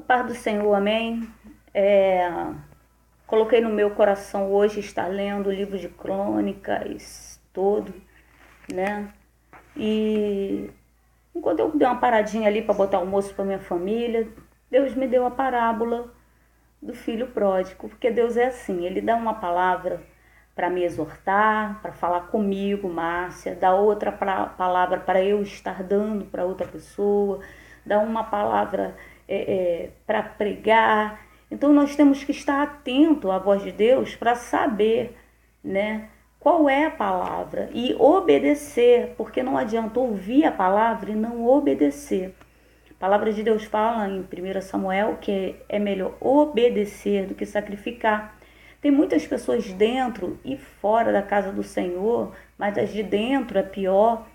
Paz do Senhor, amém? Coloquei no meu coração hoje estar lendo o livro de Crônicas todo, né? E enquanto eu dei uma paradinha ali para botar almoço para minha família, Deus me deu a parábola do filho pródigo, porque Deus é assim, Ele dá uma palavra para me exortar, para falar comigo, Márcia, dá outra palavra para eu estar dando para outra pessoa, dá uma palavra para pregar. Então nós temos que estar atento à voz de Deus para saber, né, qual é a palavra e obedecer, porque não adianta ouvir a palavra e não obedecer. A palavra de Deus fala em 1 Samuel que é melhor obedecer do que sacrificar. Tem muitas pessoas dentro e fora da casa do Senhor, mas as de dentro é pior,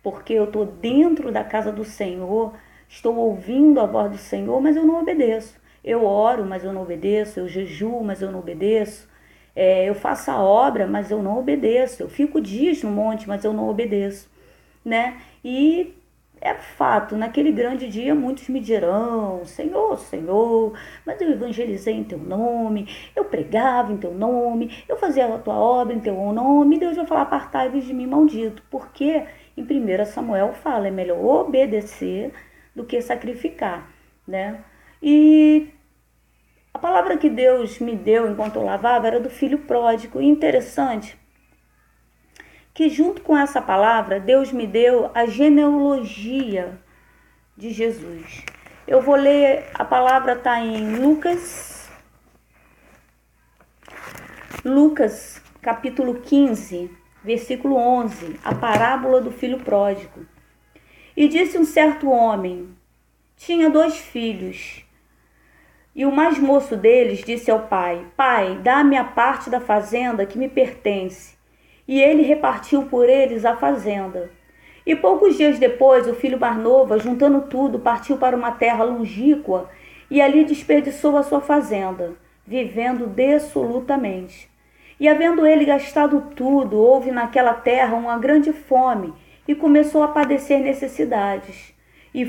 porque eu estou dentro da casa do Senhor, estou ouvindo a voz do Senhor, mas eu não obedeço. Eu oro, mas eu não obedeço. Eu jejuo, mas eu não obedeço. Eu faço a obra, mas eu não obedeço. Eu fico dias no monte, mas eu não obedeço, né? E é fato, naquele grande dia muitos me dirão: Senhor, Senhor, mas eu evangelizei em teu nome, eu pregava em teu nome, eu fazia a tua obra em teu nome. Deus vai falar: apartai-vos de mim, maldito. Porque em 1 Samuel fala, é melhor obedecer do que sacrificar, né? E a palavra que Deus me deu enquanto eu lavava era do filho pródigo. E interessante que junto com essa palavra, Deus me deu a genealogia de Jesus. Eu vou ler, a palavra está em Lucas capítulo 15, versículo 11, a parábola do filho pródigo. E disse um certo homem, tinha 2 filhos, e o mais moço deles disse ao pai: Pai, dá-me a parte da fazenda que me pertence. E ele repartiu por eles a fazenda. E poucos dias depois, o filho mais novo, juntando tudo, partiu para uma terra longínqua e ali desperdiçou a sua fazenda, vivendo dissolutamente. E havendo ele gastado tudo, houve naquela terra uma grande fome e começou a padecer necessidades. E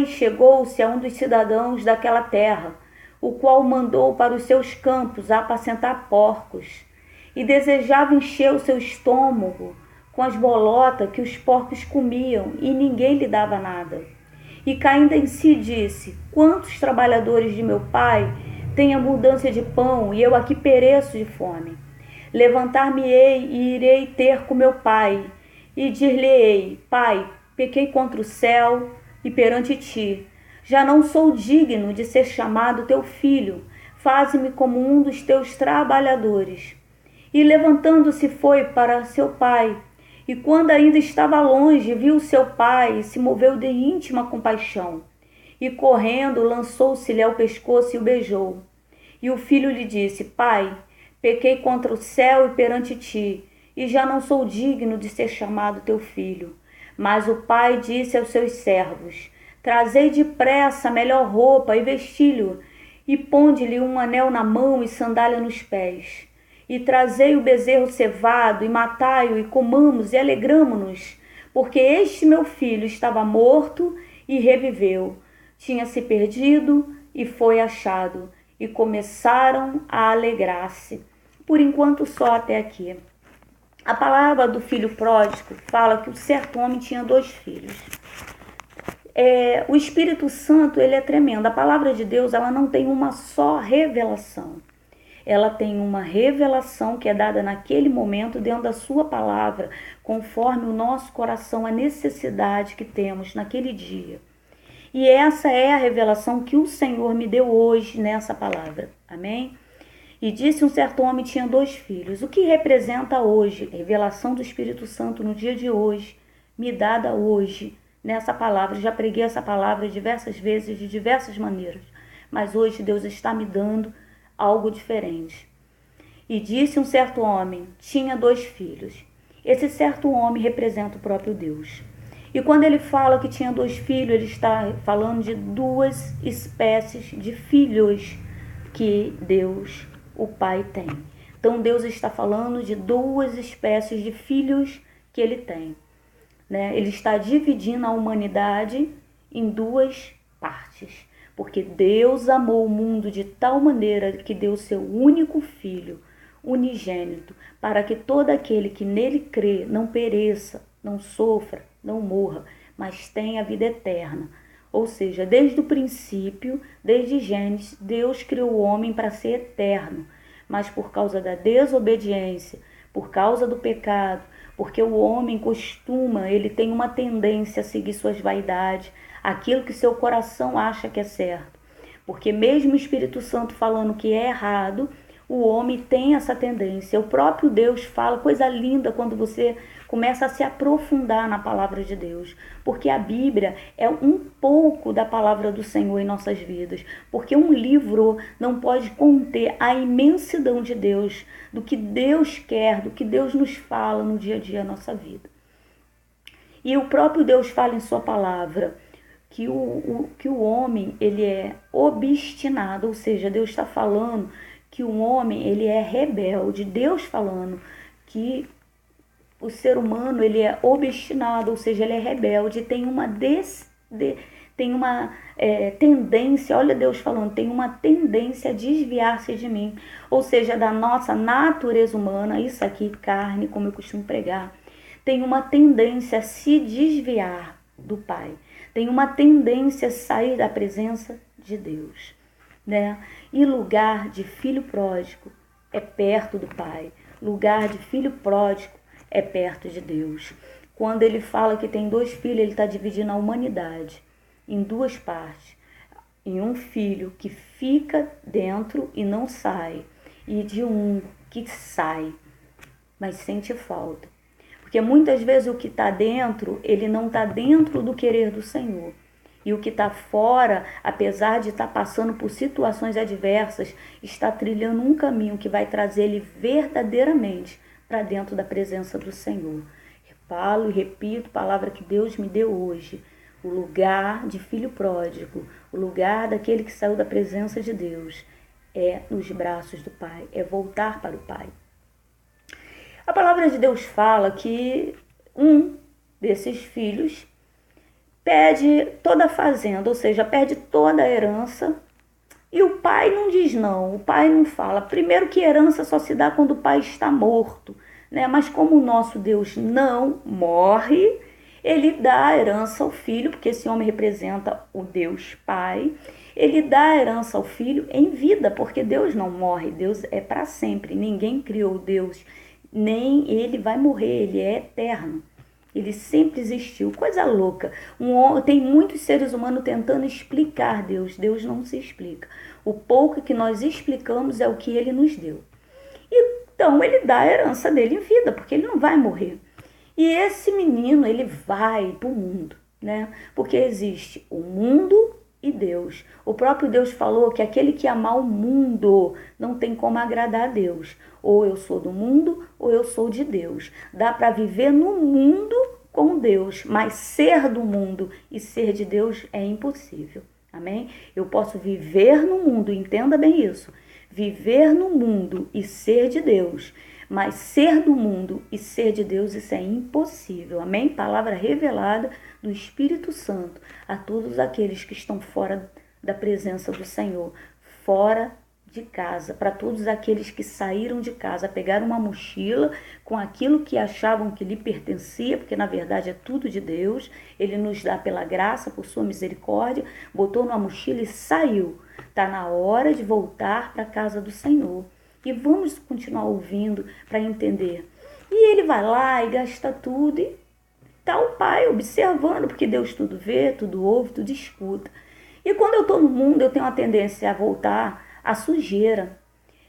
chegou-se a um dos cidadãos daquela terra, o qual mandou para os seus campos a apacentar porcos, e desejava encher o seu estômago com as bolotas que os porcos comiam, e ninguém lhe dava nada. E caindo em si disse: Quantos trabalhadores de meu pai têm abundância de pão, e eu aqui pereço de fome? Levantar-me-ei e irei ter com meu pai, e dir-lhe-ei: Pai, pequei contra o céu e perante ti. Já não sou digno de ser chamado teu filho. Faze-me como um dos teus trabalhadores. E levantando-se foi para seu pai. E quando ainda estava longe, viu seu pai e se moveu de íntima compaixão. E correndo, lançou-se-lhe ao pescoço e o beijou. E o filho lhe disse: Pai, pequei contra o céu e perante ti, e já não sou digno de ser chamado teu filho. Mas o pai disse aos seus servos: Trazei depressa a melhor roupa e vesti-lhe, e ponde-lhe um anel na mão e sandália nos pés. E trazei o bezerro cevado, e matai-o, e comamos, e alegramo-nos, porque este meu filho estava morto e reviveu, tinha se perdido e foi achado. E começaram a alegrar-se. Por enquanto só até aqui. A palavra do filho pródigo fala que um certo homem tinha 2 filhos. O Espírito Santo, ele é tremendo. A palavra de Deus, ela não tem uma só revelação. Ela tem uma revelação que é dada naquele momento dentro da sua palavra, conforme o nosso coração, a necessidade que temos naquele dia. E essa é a revelação que o Senhor me deu hoje nessa palavra. Amém? E disse um certo homem tinha 2 filhos. O que representa hoje, a revelação do Espírito Santo no dia de hoje, me dada hoje, nessa palavra. Já preguei essa palavra diversas vezes, de diversas maneiras. Mas hoje Deus está me dando algo diferente. E disse um certo homem, tinha 2 filhos. Esse certo homem representa o próprio Deus. E quando ele fala que tinha 2 filhos, ele está falando de 2 espécies de filhos que Deus, o Pai, tem. Então Deus está falando de 2 espécies de filhos que ele tem, né? Ele está dividindo a humanidade em 2 partes. Porque Deus amou o mundo de tal maneira que deu seu único Filho, unigênito, para que todo aquele que nele crê não pereça, não sofra, não morra, mas tenha a vida eterna. Ou seja, desde o princípio, desde Gênesis, Deus criou o homem para ser eterno. Mas por causa da desobediência, por causa do pecado, porque o homem ele tem uma tendência a seguir suas vaidades, aquilo que seu coração acha que é certo. Porque mesmo o Espírito Santo falando que é errado, o homem tem essa tendência. O próprio Deus fala, coisa linda quando você começa a se aprofundar na palavra de Deus. Porque a Bíblia é um pouco da palavra do Senhor em nossas vidas. Porque um livro não pode conter a imensidão de Deus, do que Deus quer, do que Deus nos fala no dia a dia da nossa vida. E o próprio Deus fala em sua palavra que o homem ele é obstinado, ou seja, Deus está falando que o homem ele é rebelde. Deus falando que o ser humano ele é obstinado, ou seja, ele é rebelde, tem uma tendência, olha Deus falando, tem uma tendência a desviar-se de mim, ou seja, da nossa natureza humana, isso aqui, carne, como eu costumo pregar, tem uma tendência a se desviar do Pai, tem uma tendência a sair da presença de Deus, né? E lugar de filho pródigo é perto do Pai, lugar de filho pródigo é perto de Deus. Quando ele fala que tem 2 filhos, ele está dividindo a humanidade em 2 partes. Em um filho que fica dentro e não sai, e de um que sai, mas sente falta. Porque muitas vezes o que está dentro, ele não está dentro do querer do Senhor. E o que está fora, apesar de estar passando por situações adversas, está trilhando um caminho que vai trazer ele verdadeiramente para dentro da presença do Senhor. Falo e repito, palavra que Deus me deu hoje. O lugar de filho pródigo, o lugar daquele que saiu da presença de Deus, é nos braços do Pai, é voltar para o Pai. A palavra de Deus fala que um desses filhos perde toda a fazenda, ou seja, perde toda a herança, e o pai não diz não, o pai não fala. Primeiro que herança só se dá quando o pai está morto, né? Mas como o nosso Deus não morre, ele dá a herança ao filho, porque esse homem representa o Deus Pai, ele dá a herança ao filho em vida, porque Deus não morre, Deus é para sempre, ninguém criou Deus, nem ele vai morrer, ele é eterno. Ele sempre existiu. Coisa louca. Tem muitos seres humanos tentando explicar Deus. Deus não se explica. O pouco que nós explicamos é o que ele nos deu. Então, ele dá a herança dele em vida, porque ele não vai morrer. E esse menino, ele vai para o mundo, né? Porque existe o mundo e Deus. O próprio Deus falou que aquele que amar o mundo não tem como agradar a Deus. Ou eu sou do mundo, ou eu sou de Deus. Dá para viver no mundo com Deus, mas ser do mundo e ser de Deus é impossível. Amém? Eu posso viver no mundo, entenda bem isso. Viver no mundo e ser de Deus, mas ser do mundo e ser de Deus, isso é impossível. Amém? Palavra revelada do Espírito Santo a todos aqueles que estão fora da presença do Senhor, fora de casa, para todos aqueles que saíram de casa, pegaram uma mochila com aquilo que achavam que lhe pertencia, porque na verdade é tudo de Deus, ele nos dá pela graça, por sua misericórdia, botou numa mochila e saiu. Está na hora de voltar para a casa do Senhor. E vamos continuar ouvindo para entender. E ele vai lá e gasta tudo e está o pai observando, porque Deus tudo vê, tudo ouve, tudo escuta. E quando eu estou no mundo, eu tenho uma tendência a voltar à sujeira.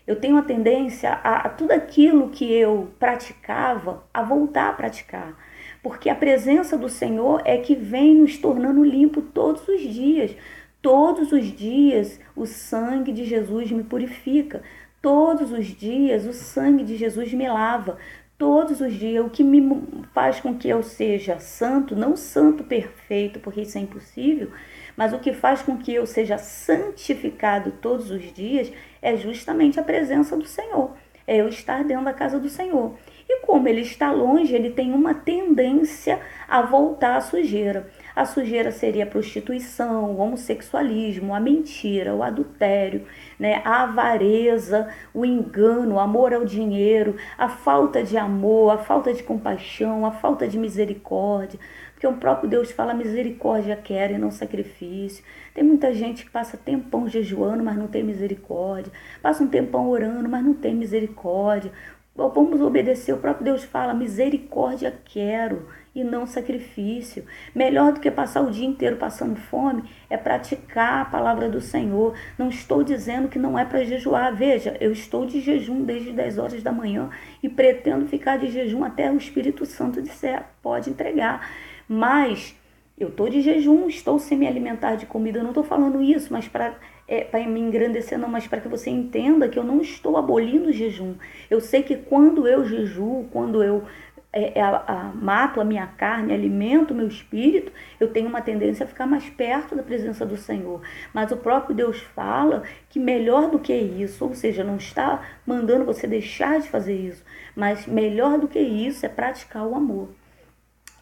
Eu tenho uma tendência a tudo aquilo que eu praticava, a voltar a praticar. Porque a presença do Senhor é que vem nos tornando limpo todos os dias. Todos os dias o sangue de Jesus me purifica. Todos os dias o sangue de Jesus me lava. Todos os dias, o que me faz com que eu seja santo, não santo perfeito, porque isso é impossível, mas o que faz com que eu seja santificado todos os dias é justamente a presença do Senhor. É eu estar dentro da casa do Senhor. E como ele está longe, ele tem uma tendência a voltar à sujeira. A sujeira seria a prostituição, o homossexualismo, a mentira, o adultério, né? A avareza, o engano, o amor ao dinheiro, a falta de amor, a falta de compaixão, a falta de misericórdia. Porque o próprio Deus fala: misericórdia quero e não sacrifício. Tem muita gente que passa tempão jejuando, mas não tem misericórdia. Passa um tempão orando, mas não tem misericórdia. Vamos obedecer. O próprio Deus fala: misericórdia quero e não sacrifício. Melhor do que passar o dia inteiro passando fome é praticar a palavra do Senhor. Não estou dizendo que não é para jejuar. Veja, eu estou de jejum desde 10 horas da manhã e pretendo ficar de jejum até o Espírito Santo disser: pode entregar. Mas eu estou de jejum, estou sem me alimentar de comida. Eu não estou falando isso, mas para me engrandecer, não, mas para que você entenda que eu não estou abolindo o jejum. Eu sei que quando eu jejuo, quando eu mato a minha carne, alimento o meu espírito, eu tenho uma tendência a ficar mais perto da presença do Senhor. Mas o próprio Deus fala que melhor do que isso, ou seja, não está mandando você deixar de fazer isso, mas melhor do que isso é praticar o amor.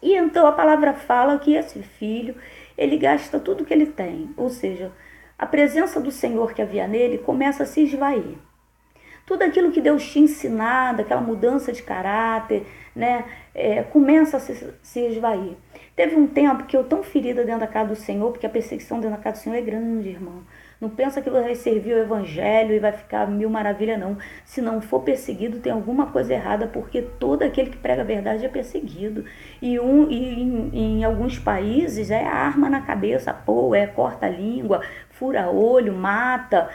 E então a palavra fala que esse filho, ele gasta tudo que ele tem, ou seja, a presença do Senhor que havia nele começa a se esvair. Tudo aquilo que Deus tinha ensinado, aquela mudança de caráter, né, começa a se esvair. Teve um tempo que eu tão ferida dentro da casa do Senhor, porque a perseguição dentro da casa do Senhor é grande, irmão. Não pensa que vai servir o evangelho e vai ficar mil maravilha, não. Se não for perseguido, tem alguma coisa errada, porque todo aquele que prega a verdade é perseguido. E em alguns países é arma na cabeça, corta a língua, fura olho, mata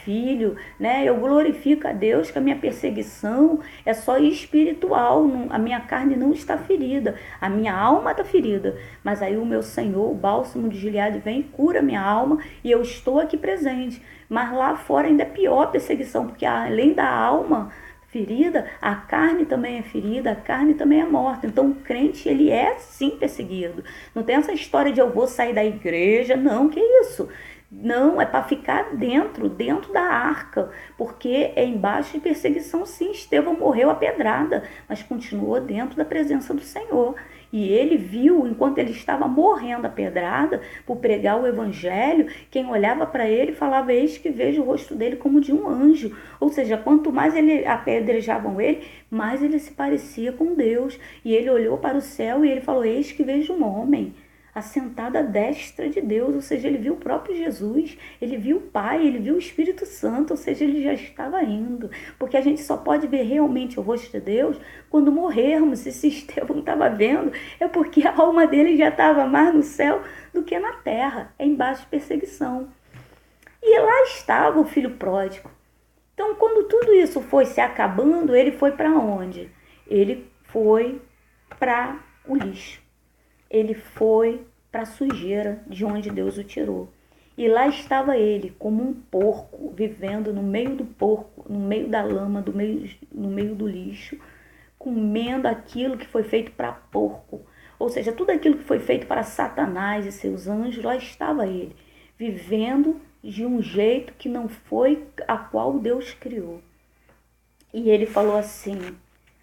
filho, né? Eu glorifico a Deus que a minha perseguição é só espiritual, a minha carne não está ferida, a minha alma está ferida, mas aí o meu Senhor, o bálsamo de Gileade, vem e cura minha alma e eu estou aqui presente. Mas lá fora ainda é pior a perseguição, porque além da alma ferida, a carne também é ferida, a carne também é morta. Então o crente, ele é sim perseguido. Não tem essa história de eu vou sair da igreja, não, que isso? Não, é para ficar dentro da arca, porque é embaixo de perseguição, sim. Estevão morreu a pedrada, mas continuou dentro da presença do Senhor. E ele viu, enquanto ele estava morrendo a pedrada, por pregar o evangelho, quem olhava para ele falava: eis que vejo o rosto dele como de um anjo. Ou seja, quanto mais ele apedrejavam ele, mais ele se parecia com Deus. E ele olhou para o céu e ele falou: eis que vejo um homem assentado à destra de Deus. Ou seja, ele viu o próprio Jesus, ele viu o Pai, ele viu o Espírito Santo, ou seja, ele já estava indo. Porque a gente só pode ver realmente o rosto de Deus quando morrermos. E se Estevão estava vendo, é porque a alma dele já estava mais no céu do que na terra, é embaixo de perseguição. E lá estava o filho pródigo. Então, quando tudo isso foi se acabando, ele foi para onde? Ele foi para o lixo. Ele foi para a sujeira de onde Deus o tirou. E lá estava ele, como um porco, vivendo no meio do porco, no meio da lama, no meio do lixo, comendo aquilo que foi feito para porco. Ou seja, tudo aquilo que foi feito para Satanás e seus anjos, lá estava ele, vivendo de um jeito que não foi a qual Deus criou. E ele falou assim,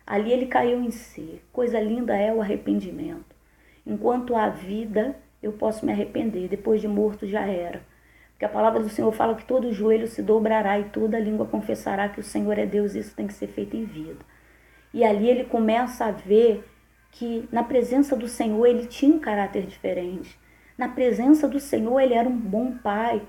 ali ele caiu em si. Coisa linda é o arrependimento. Enquanto há vida, eu posso me arrepender. Depois de morto, já era. Porque a palavra do Senhor fala que todo joelho se dobrará e toda língua confessará que o Senhor é Deus. Isso tem que ser feito em vida. E ali ele começa a ver que na presença do Senhor ele tinha um caráter diferente. Na presença do Senhor ele era um bom pai.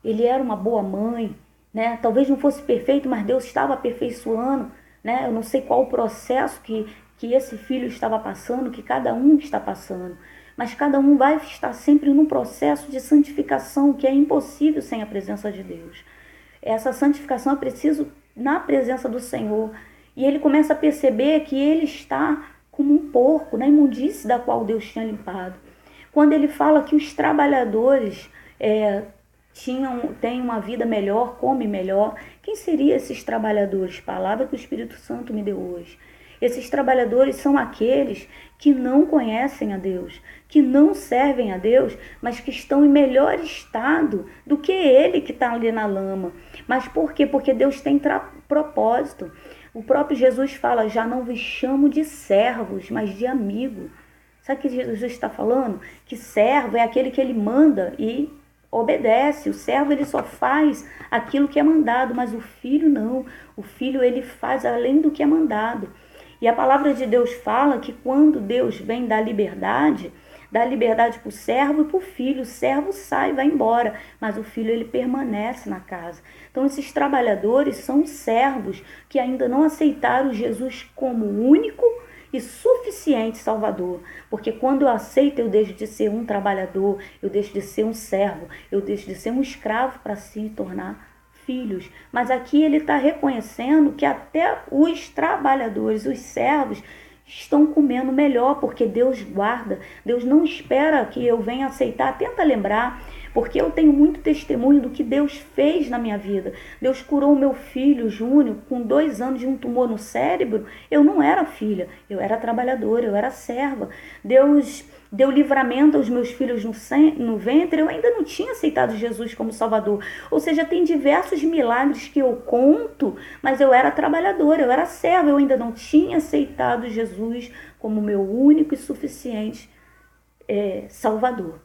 Ele era uma boa mãe, né? Talvez não fosse perfeito, mas Deus estava aperfeiçoando, né? Eu não sei qual o processo que esse filho estava passando, que cada um está passando. Mas cada um vai estar sempre num processo de santificação que é impossível sem a presença de Deus. Essa santificação é preciso na presença do Senhor. E ele começa a perceber que ele está como um porco, na imundície da qual Deus tinha limpado. Quando ele fala que os trabalhadores têm uma vida melhor, comem melhor, quem seriam esses trabalhadores? Palavra que o Espírito Santo me deu hoje. Esses trabalhadores são aqueles que não conhecem a Deus, que não servem a Deus, mas que estão em melhor estado do que ele que está ali na lama. Mas por quê? Porque Deus tem propósito. O próprio Jesus fala: já não vos chamo de servos, mas de amigo. Sabe o que Jesus está falando? Que servo é aquele que ele manda e obedece. O servo ele só faz aquilo que é mandado, mas o filho não. O filho ele faz além do que é mandado. E a palavra de Deus fala que quando Deus vem dar liberdade para o servo e para o filho. O servo sai, vai embora, mas o filho ele permanece na casa. Então esses trabalhadores são servos que ainda não aceitaram Jesus como único e suficiente Salvador, porque quando eu aceito, eu deixo de ser um trabalhador, eu deixo de ser um servo, eu deixo de ser um escravo para se tornar filhos. Mas aqui ele está reconhecendo que até os trabalhadores, os servos, estão comendo melhor, porque Deus guarda. Deus não espera que eu venha aceitar. Tenta lembrar, porque eu tenho muito testemunho do que Deus fez na minha vida. Deus curou o meu filho Júnior com 2 anos de um tumor no cérebro. Eu não era filha, eu era trabalhadora, eu era serva. Deus deu livramento aos meus filhos no ventre, eu ainda não tinha aceitado Jesus como Salvador. Ou seja, tem diversos milagres que eu conto, mas eu era trabalhadora, eu era serva, eu ainda não tinha aceitado Jesus como meu único e suficiente Salvador.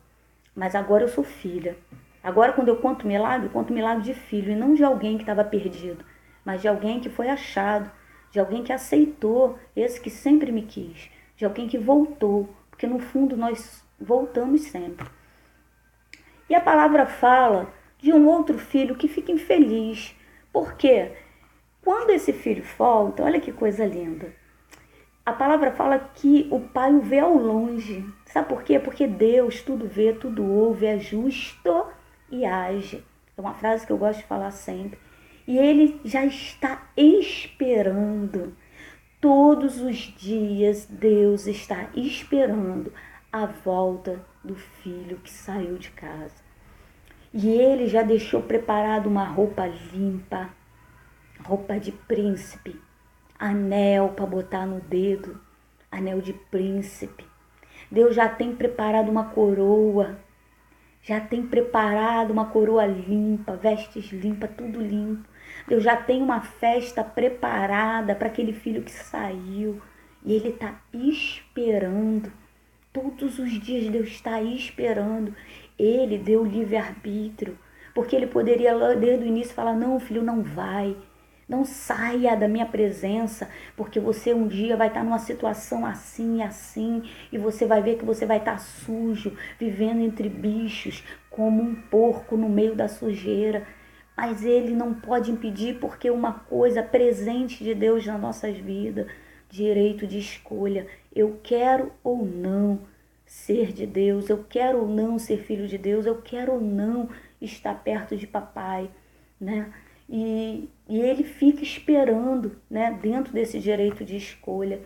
Mas agora eu sou filha. Agora quando eu conto milagre de filho, e não de alguém que estava perdido, mas de alguém que foi achado, de alguém que aceitou esse que sempre me quis, de alguém que voltou, porque no fundo nós voltamos sempre. E a palavra fala de um outro filho que fica infeliz. Por quê? Quando esse filho volta, olha que coisa linda. A palavra fala que o pai o vê ao longe. Sabe por quê? Porque Deus tudo vê, tudo ouve, é justo e age. É uma frase que eu gosto de falar sempre. E ele já está esperando. Todos os dias Deus está esperando a volta do filho que saiu de casa. E ele já deixou preparado uma roupa limpa, roupa de príncipe, anel para botar no dedo, anel de príncipe. Deus já tem preparado uma coroa, limpa, vestes limpas, tudo limpo. Deus já tem uma festa preparada para aquele filho que saiu. E ele está esperando. Todos os dias Deus está esperando. Ele deu livre-arbítrio. Porque ele poderia desde o início falar, não, filho, não vai. Não saia da minha presença, porque você um dia vai estar numa situação assim e assim, e você vai ver que você vai estar sujo, vivendo entre bichos, como um porco no meio da sujeira. Mas ele não pode impedir, porque uma coisa presente de Deus nas nossas vidas, direito de escolha. Eu quero ou não ser de Deus, eu quero ou não ser filho de Deus, eu quero ou não estar perto de papai, né? E ele fica esperando, né, dentro desse direito de escolha.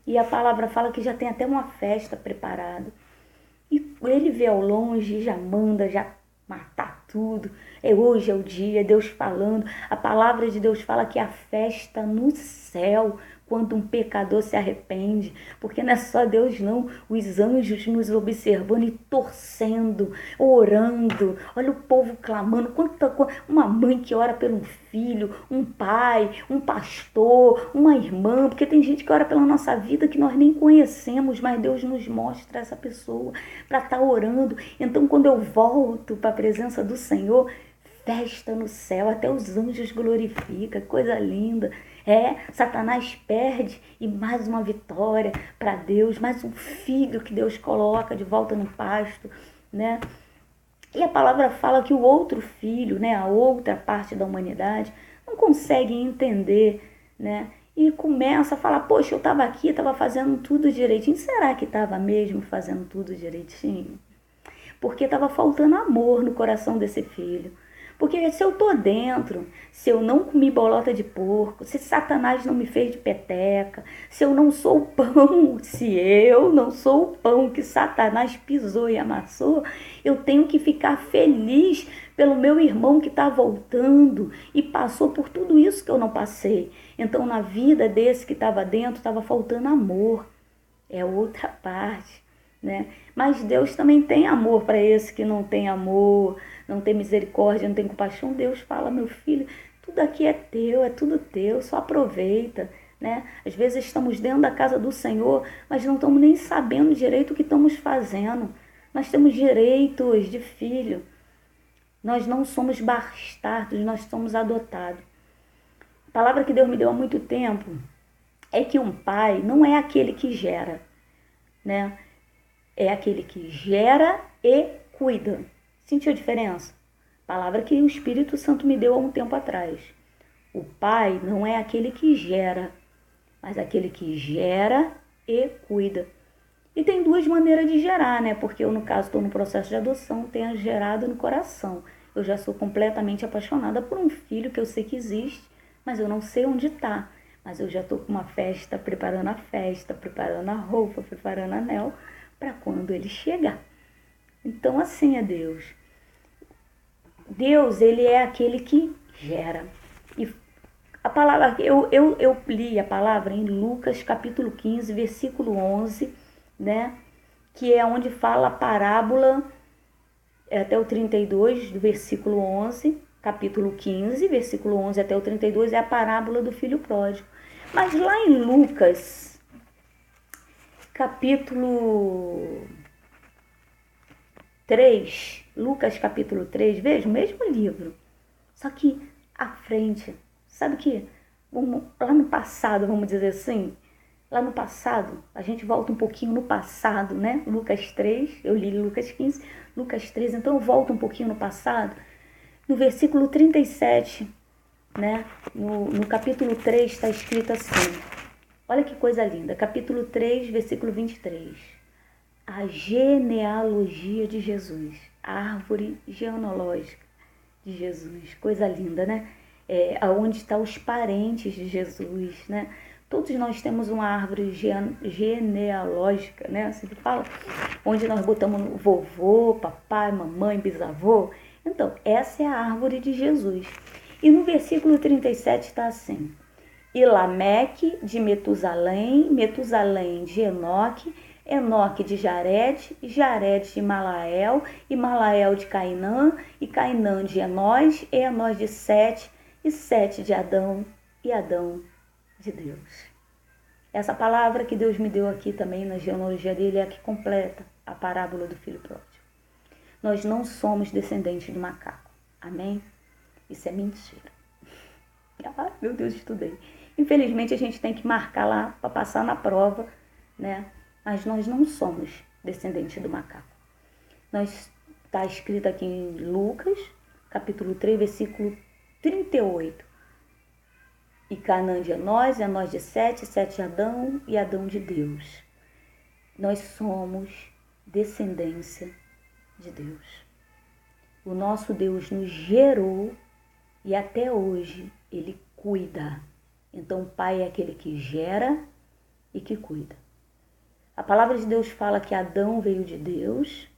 E a palavra fala que já tem até uma festa preparada. E ele vê ao longe e já manda, já matar tudo. Hoje é o dia, Deus falando. A palavra de Deus fala que a festa no céu, quando um pecador se arrepende, porque não é só Deus não, os anjos nos observando e torcendo, orando. Olha o povo clamando, uma mãe que ora por um filho, um pai, um pastor, uma irmã, porque tem gente que ora pela nossa vida que nós nem conhecemos, mas Deus nos mostra essa pessoa para estar orando. Então quando eu volto para a presença do Senhor, festa no céu, até os anjos glorificam, coisa linda. Satanás perde e mais uma vitória para Deus, mais um filho que Deus coloca de volta no pasto, né? E a palavra fala que o outro filho, né, a outra parte da humanidade, não consegue entender, né? E começa a falar, poxa, eu estava aqui, estava fazendo tudo direitinho. Será que estava mesmo fazendo tudo direitinho? Porque estava faltando amor no coração desse filho. Porque se eu tô dentro, se eu não comi bolota de porco, se Satanás não me fez de peteca, se eu não sou o pão, se eu não sou o pão que Satanás pisou e amassou, eu tenho que ficar feliz pelo meu irmão que está voltando e passou por tudo isso que eu não passei. Então na vida desse que estava dentro, estava faltando amor. É outra parte, né? Mas Deus também tem amor para esse que não tem amor, não tem misericórdia, não tem compaixão. Deus fala, meu filho, tudo aqui é teu, é tudo teu, só aproveita, né? Às vezes estamos dentro da casa do Senhor, mas não estamos nem sabendo direito o que estamos fazendo. Nós temos direitos de filho. Nós não somos bastardos, nós somos adotados. A palavra que Deus me deu há muito tempo é que um pai não é aquele que gera, né? É aquele que gera e cuida. Sentiu a diferença? Palavra que o Espírito Santo me deu há um tempo atrás. O pai não é aquele que gera, mas aquele que gera e cuida. E tem duas maneiras de gerar, né? Porque eu, no caso, estou no processo de adoção, tenho gerado no coração. Eu já sou completamente apaixonada por um filho que eu sei que existe, mas eu não sei onde está. Mas eu já estou com uma festa, preparando a festa, preparando a roupa, preparando anel, para quando ele chegar. Então, assim é Deus. Deus, ele é aquele que gera. E a palavra, eu li a palavra em Lucas capítulo 15, versículo 11, né? Que é onde fala a parábola, até o 32, do versículo 11, capítulo 15, versículo 11 até o 32, é a parábola do filho pródigo. Mas lá em Lucas, capítulo 3, Lucas capítulo 3, veja, o mesmo livro, só que à frente, sabe que lá no passado, vamos dizer assim, lá no passado, a gente volta um pouquinho no passado, né? Lucas 3, eu li Lucas 15, Lucas 3, então eu volto um pouquinho no passado, no versículo 37, né? No capítulo 3 está escrito assim, olha que coisa linda, capítulo 3, versículo 23. A genealogia de Jesus, a árvore genealógica de Jesus, coisa linda, né? Onde estão os parentes de Jesus, né? Todos nós temos uma árvore genealógica, né? Assim que fala, onde nós botamos vovô, papai, mamãe, bisavô. Então, essa é a árvore de Jesus. E no versículo 37 está assim, e Lameque de Metusalém, Metusalém de Enoque, Enoque de Jared, Jared de Malael, e Malael de Cainã, e Cainã de Enós, e Enós de Sete, e Sete de Adão, e Adão de Deus. Essa palavra que Deus me deu aqui também na genealogia dele é a que completa a parábola do filho pródigo. Nós não somos descendentes do macaco. Amém? Isso é mentira. Ah, meu Deus, estudei. Infelizmente a gente tem que marcar lá para passar na prova, né? Mas nós não somos descendentes do macaco. Está escrito aqui em Lucas, capítulo 3, versículo 38. E Canaã de Enós, Enós de Sete, Sete de Adão e Adão de Deus. Nós somos descendência de Deus. O nosso Deus nos gerou e até hoje Ele cuida. Então o Pai é aquele que gera e que cuida. A palavra de Deus fala que Adão veio de Deus.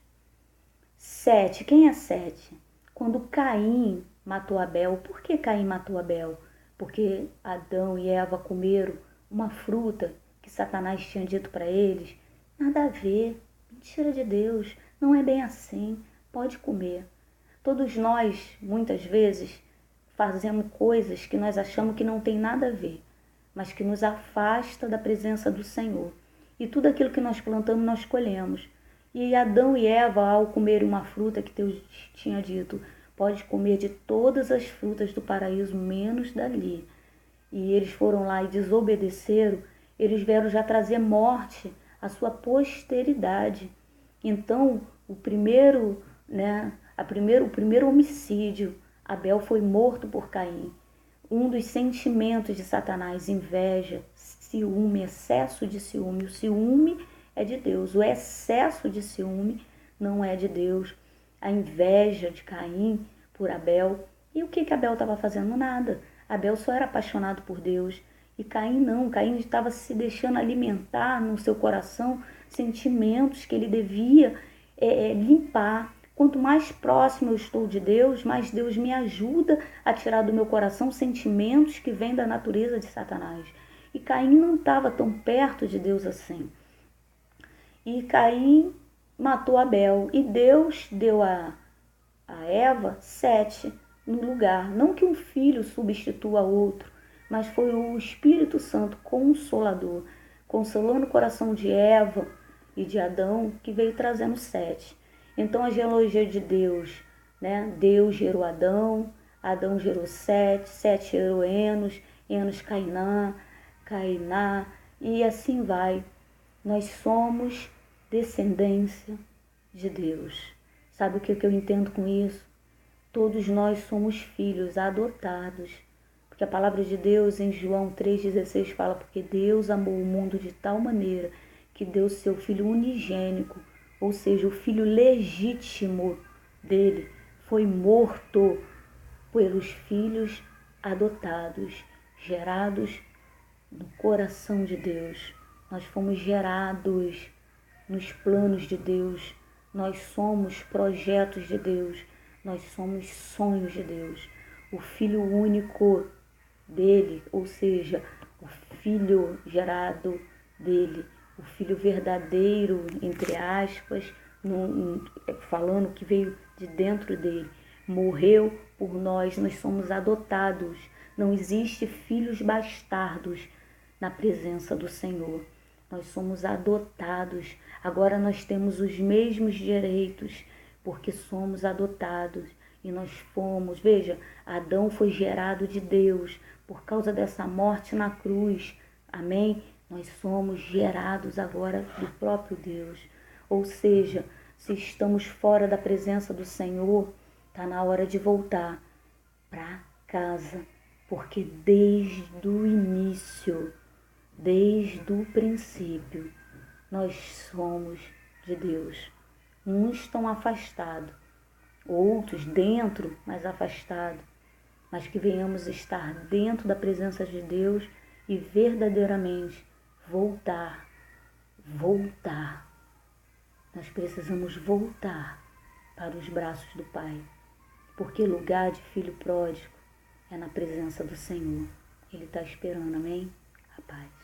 Sete, quem é Sete? Quando Caim matou Abel. Por que Caim matou Abel? Porque Adão e Eva comeram uma fruta que Satanás tinha dito para eles. Nada a ver, mentira de Deus, não é bem assim, pode comer. Todos nós, muitas vezes, fazemos coisas que nós achamos que não tem nada a ver, mas que nos afasta da presença do Senhor. E tudo aquilo que nós plantamos, nós colhemos. E Adão e Eva, ao comerem uma fruta que Deus tinha dito, pode comer de todas as frutas do paraíso, menos dali. E eles foram lá e desobedeceram, eles vieram já trazer morte à sua posteridade. Então, o primeiro homicídio, Abel foi morto por Caim. Um dos sentimentos de Satanás, inveja, ciúme, excesso de ciúme. O ciúme é de Deus, o excesso de ciúme não é de Deus. A inveja de Caim por Abel. E o que Abel estava fazendo? Nada. Abel só era apaixonado por Deus. E Caim não. Caim estava se deixando alimentar no seu coração sentimentos que ele devia limpar. Quanto mais próximo eu estou de Deus, mais Deus me ajuda a tirar do meu coração sentimentos que vêm da natureza de Satanás. E Caim não estava tão perto de Deus assim. E Caim matou Abel. E Deus deu a Eva Sete no lugar. Não que um filho substitua outro, mas foi o Espírito Santo Consolador, consolando o coração de Eva e de Adão, que veio trazendo Sete. Então a genealogia de Deus, né? Deus gerou Adão, Adão gerou Sete, Sete gerou Enos, Enos Cainá, Cainá, e assim vai. Nós somos descendência de Deus. Sabe o que eu entendo com isso? Todos nós somos filhos adotados. Porque a palavra de Deus em João 3,16 fala: porque Deus amou o mundo de tal maneira que deu seu Filho unigênico, ou seja, o Filho legítimo dele, foi morto pelos filhos adotados, gerados no coração de Deus. Nós fomos gerados nos planos de Deus. Nós somos projetos de Deus. Nós somos sonhos de Deus. O Filho único dele, ou seja, o Filho gerado dele, o Filho verdadeiro, entre aspas, falando que veio de dentro dele, morreu por nós. Nós somos adotados. Não existe filhos bastardos na presença do Senhor. Nós somos adotados. Agora nós temos os mesmos direitos, porque somos adotados. E nós fomos, veja, Adão foi gerado de Deus por causa dessa morte na cruz. Amém? Nós somos gerados agora do próprio Deus. Ou seja, se estamos fora da presença do Senhor, está na hora de voltar para casa. Porque desde o início, desde o princípio, nós somos de Deus. Uns estão afastados, outros dentro, mas afastados. Mas que venhamos estar dentro da presença de Deus e verdadeiramente voltar. Nós precisamos voltar para os braços do Pai. Porque lugar de filho pródigo é na presença do Senhor. Ele está esperando, amém? A paz.